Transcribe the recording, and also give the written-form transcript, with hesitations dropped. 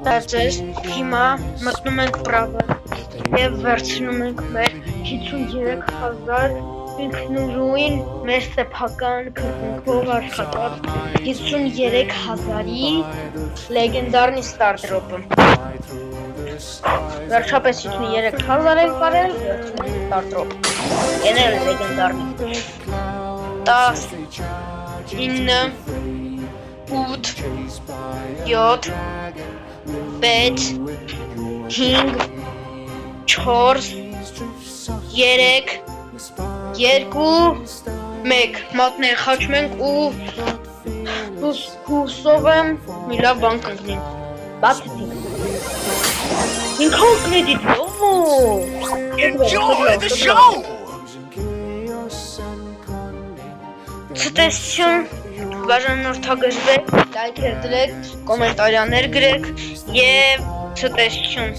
Ձեզ հիմա մտնում ենք պրավը և վերցնում ենք մեր 53,500-ին մեր սեփական քրտինքով աշխատած 53,000-ի լեգենդարնի ստարտրոպը։ Վերջապես 53,000 ենք կարել, վերցնում ենք ստարտրոպ։ Ենել լեգենդարնի։ 10, 9, 8, 7, 6, 5, 4, 3, 2, 1 մատներ խաչում ենք ու հուսով եմ մի լավ բան կընկնի։ Բացեցինք։ Ինքան կրեդիտ, Enjoy the show! Ցտեսություն, բաժանորդագրվեք, լայքեր դրեք, կոմենտարիաներ գրեք և ցտեսություն։